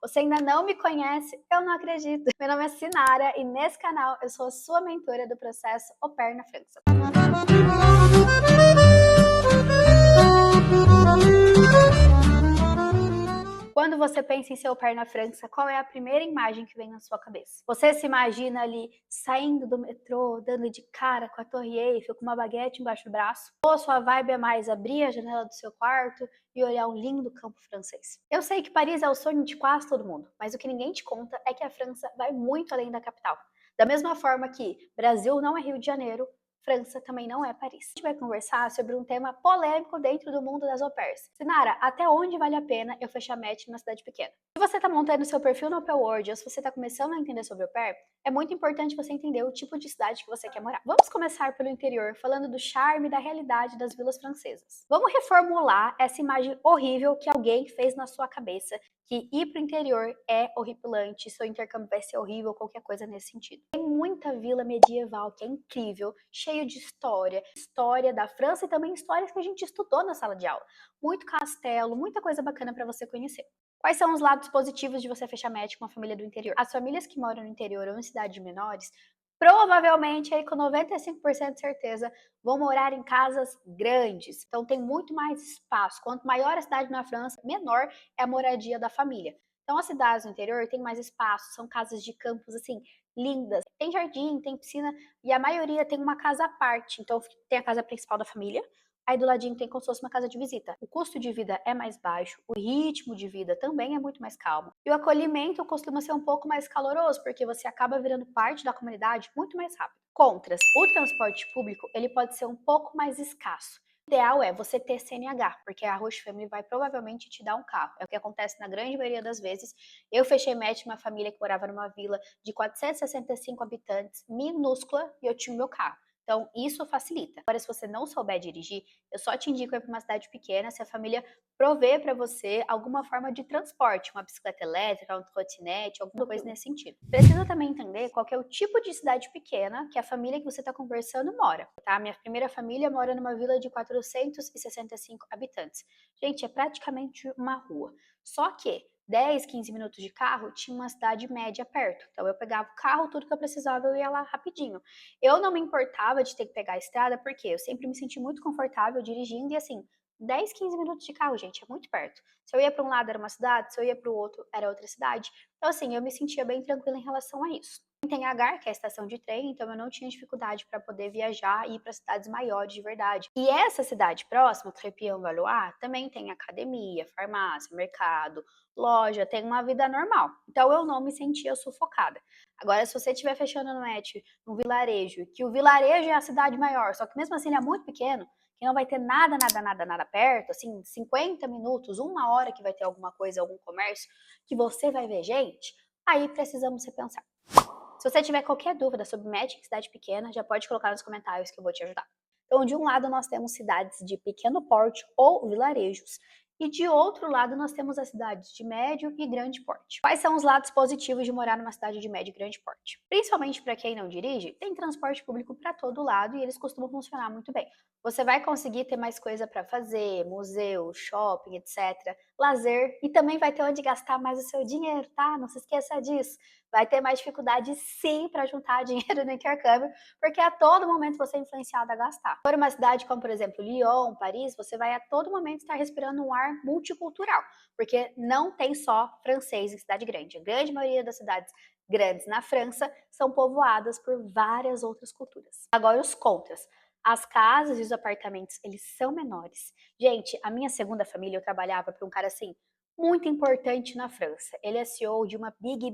Você ainda não me conhece? Eu não acredito. Meu nome é Sinara e nesse canal eu sou a sua mentora do processo Au Pair na França. Quando você pensa em ser au pair na França, qual é a primeira imagem que vem na sua cabeça? Você se imagina ali saindo do metrô, dando de cara com a Torre Eiffel, com uma baguete embaixo do braço? Ou sua vibe é mais abrir a janela do seu quarto e olhar um lindo campo francês? Eu sei que Paris é o sonho de quase todo mundo, mas o que ninguém te conta é que a França vai muito além da capital. Da mesma forma que Brasil não é Rio de Janeiro, França também não é Paris. A gente vai conversar sobre um tema polêmico dentro do mundo das au pairs. Sinara, até onde vale a pena eu fechar match numa cidade pequena? Se você está montando seu perfil no Au Pair World ou se você está começando a entender sobre au pair, é muito importante você entender o tipo de cidade que você quer morar. Vamos começar pelo interior, falando do charme e da realidade das vilas francesas. Vamos reformular essa imagem horrível que alguém fez na sua cabeça, que ir para o interior é horripilante, seu intercâmbio vai ser horrível, qualquer coisa nesse sentido. Tem muita vila medieval que é incrível, cheio de história da França e também histórias que a gente estudou na sala de aula. Muito castelo, muita coisa bacana para você conhecer. Quais são os lados positivos de você fechar match com uma família do interior? As famílias que moram no interior ou em cidades menores, provavelmente, aí com 95% de certeza, vão morar em casas grandes. Então tem muito mais espaço. Quanto maior a cidade na França, menor é a moradia da família. Então as cidades no interior têm mais espaço, são casas de campos assim lindas. Tem jardim, tem piscina e a maioria tem uma casa à parte. Então tem a casa principal da família, aí do ladinho tem como se fosse uma casa de visita. O custo de vida é mais baixo, o ritmo de vida também é muito mais calmo. E o acolhimento costuma ser um pouco mais caloroso, porque você acaba virando parte da comunidade muito mais rápido. Contras: o transporte público ele pode ser um pouco mais escasso. O ideal é você ter CNH, porque a Roche Family vai provavelmente te dar um carro. É o que acontece na grande maioria das vezes. Eu fechei match numa família que morava numa vila de 465 habitantes, minúscula, e eu tinha o meu carro. Então, isso facilita. Agora, se você não souber dirigir, eu só te indico ir para uma cidade pequena, se a família prover para você alguma forma de transporte, uma bicicleta elétrica, um trotinete, alguma coisa nesse sentido. Precisa também entender qual que é o tipo de cidade pequena que a família que você está conversando mora, tá? Minha primeira família mora numa vila de 465 habitantes. Gente, é praticamente uma rua. Só que 10, 15 minutos de carro, tinha uma cidade média perto. Então eu pegava o carro, tudo que eu precisava, eu ia lá rapidinho. Eu não me importava de ter que pegar a estrada, porque eu sempre me senti muito confortável dirigindo e assim, 10, 15 minutos de carro, gente, é muito perto. Se eu ia para um lado era uma cidade, se eu ia para o outro era outra cidade. Então assim, eu me sentia bem tranquila em relação a isso. Tem a Gare, que é a estação de trem, então eu não tinha dificuldade para poder viajar e ir para cidades maiores de verdade. E essa cidade próxima, Crépy-en-Valois, também tem academia, farmácia, mercado, loja, tem uma vida normal. Então eu não me sentia sufocada. Agora, se você estiver fechando no match num vilarejo, que o vilarejo é a cidade maior, só que mesmo assim ele é muito pequeno, que não vai ter nada perto, assim, 50 minutos, uma hora que vai ter alguma coisa, algum comércio, que você vai ver gente, aí precisamos repensar. Se você tiver qualquer dúvida sobre match em cidade pequena, já pode colocar nos comentários que eu vou te ajudar. Então, de um lado nós temos cidades de pequeno porte ou vilarejos, e de outro lado nós temos as cidades de médio e grande porte. Quais são os lados positivos de morar numa cidade de médio e grande porte? Principalmente para quem não dirige, tem transporte público para todo lado e eles costumam funcionar muito bem. Você vai conseguir ter mais coisa para fazer, museu, shopping, etc. Lazer, e também vai ter onde gastar mais o seu dinheiro, tá? Não se esqueça disso. Vai ter mais dificuldade sim para juntar dinheiro no intercâmbio, porque a todo momento você é influenciado a gastar. For uma cidade como, por exemplo, Lyon, Paris, você vai a todo momento estar respirando um ar multicultural, porque não tem só francês em cidade grande. A grande maioria das cidades grandes na França são povoadas por várias outras culturas. Agora os contras. As casas e os apartamentos, eles são menores. Gente, a minha segunda família, eu trabalhava para um cara assim, muito importante na França. Ele é CEO de uma big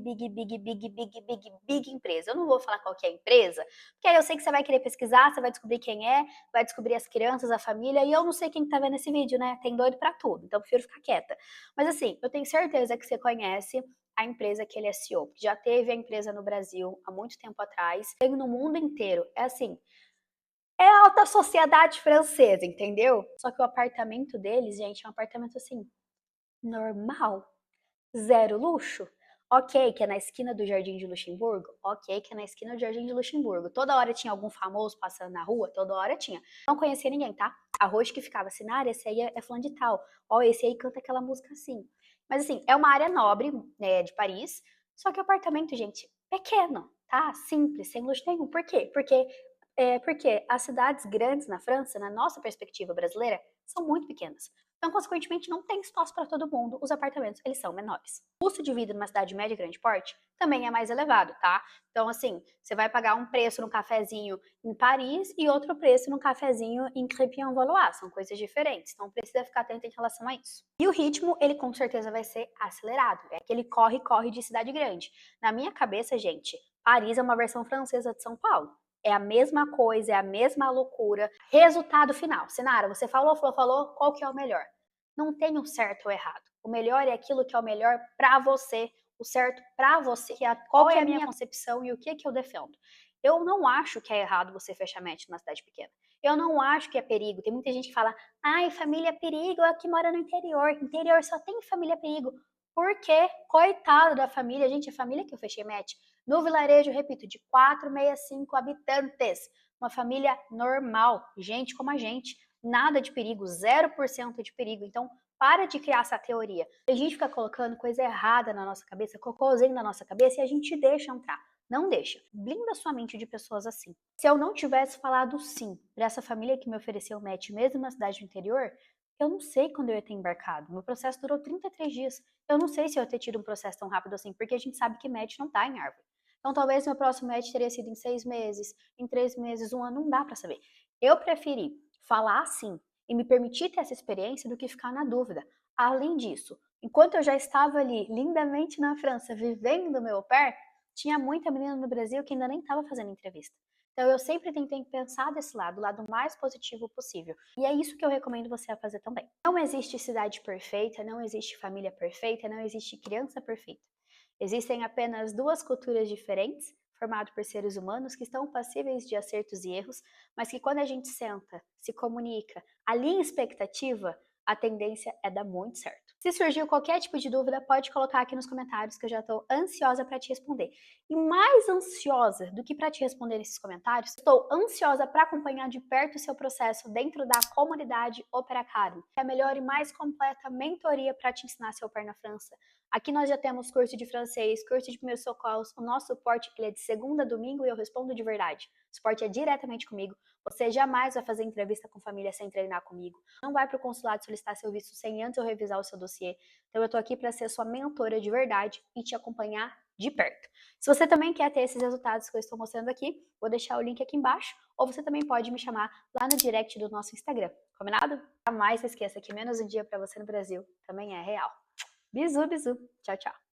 empresa. Eu não vou falar qual que é a empresa, porque aí eu sei que você vai querer pesquisar, você vai descobrir quem é, vai descobrir as crianças, a família, e eu não sei quem tá vendo esse vídeo, né? Tem doido pra tudo, então eu prefiro ficar quieta. Mas assim, eu tenho certeza que você conhece a empresa que ele é CEO, porque já teve a empresa no Brasil há muito tempo atrás, tem no mundo inteiro. É assim, é a alta sociedade francesa, entendeu? Só que o apartamento deles, gente, é um apartamento assim, normal, zero luxo. Ok, que é na esquina do Jardim de Luxemburgo? Ok, que é na esquina do Jardim de Luxemburgo. Toda hora tinha algum famoso passando na rua? Toda hora tinha. Não conhecia ninguém, tá? A Roche que ficava assim, esse aí é fulano de tal. Ó, esse aí canta aquela música assim. Mas assim, é uma área nobre, né, de Paris, só que o apartamento, gente, pequeno, tá? Simples, sem luxo nenhum. Por quê? Porque as cidades grandes na França, na nossa perspectiva brasileira, são muito pequenas. Então, consequentemente, não tem espaço para todo mundo. Os apartamentos, eles são menores. O custo de vida numa cidade média e grande porte também é mais elevado, tá? Então, assim, você vai pagar um preço no cafezinho em Paris e outro preço no cafezinho em Crépy-en-Valois. São coisas diferentes. Então, precisa ficar atento em relação a isso. E o ritmo, ele com certeza vai ser acelerado. É aquele corre-corre de cidade grande. Na minha cabeça, gente, Paris é uma versão francesa de São Paulo. É a mesma coisa, é a mesma loucura. Resultado final. Sinara, você falou, qual que é o melhor? Não tem um certo ou errado. O melhor é aquilo que é o melhor para você, o certo para você. Qual é a minha concepção e o que eu defendo? Eu não acho que é errado você fechar match numa cidade pequena. Eu não acho que é perigo. Tem muita gente que fala, ai, família é perigo, é que mora no interior. Interior só tem família perigo. Por quê? Coitado da família. Gente, a família que eu fechei match no vilarejo, repito, de 465 habitantes. Uma família normal, gente como a gente. Nada de perigo, 0% de perigo. Então, para de criar essa teoria. A gente fica colocando coisa errada na nossa cabeça, cocôzinho na nossa cabeça e a gente deixa entrar. Não deixa. Blinda sua mente de pessoas assim. Se eu não tivesse falado sim para essa família que me ofereceu o match, mesmo na cidade do interior, eu não sei quando eu ia ter embarcado. Meu processo durou 33 dias. Eu não sei se eu ia ter tido um processo tão rápido assim, porque a gente sabe que match não tá em árvore. Então, talvez meu próximo match teria sido em 6 meses, em 3 meses, um ano, não dá para saber. Eu preferi falar sim e me permitir ter essa experiência do que ficar na dúvida. Além disso, enquanto eu já estava ali lindamente na França, vivendo o meu au pair, tinha muita menina no Brasil que ainda nem estava fazendo entrevista. Então eu sempre tentei pensar desse lado, o lado mais positivo possível. E é isso que eu recomendo você a fazer também. Não existe cidade perfeita, não existe família perfeita, não existe criança perfeita. Existem apenas duas culturas diferentes, formadas por seres humanos que estão passíveis de acertos e erros, mas que quando a gente senta, se comunica, alinha expectativa, a tendência é dar muito certo. Se surgiu qualquer tipo de dúvida, pode colocar aqui nos comentários que eu já estou ansiosa para te responder. E mais ansiosa do que para te responder nesses comentários, estou ansiosa para acompanhar de perto o seu processo dentro da comunidade Opera Academy, que é a melhor e mais completa mentoria para te ensinar seu pé na França. Aqui nós já temos curso de francês, curso de primeiros socorros, o nosso suporte ele é de segunda a domingo e eu respondo de verdade. O suporte é diretamente comigo. Você jamais vai fazer entrevista com família sem treinar comigo. Não vai para o consulado solicitar seu visto sem antes eu revisar o seu dossiê. Então eu tô aqui para ser sua mentora de verdade e te acompanhar de perto. Se você também quer ter esses resultados que eu estou mostrando aqui, vou deixar o link aqui embaixo, ou você também pode me chamar lá no direct do nosso Instagram. Combinado? Jamais se esqueça que menos um dia para você no Brasil também é real. Bizu, bizu. Tchau, tchau.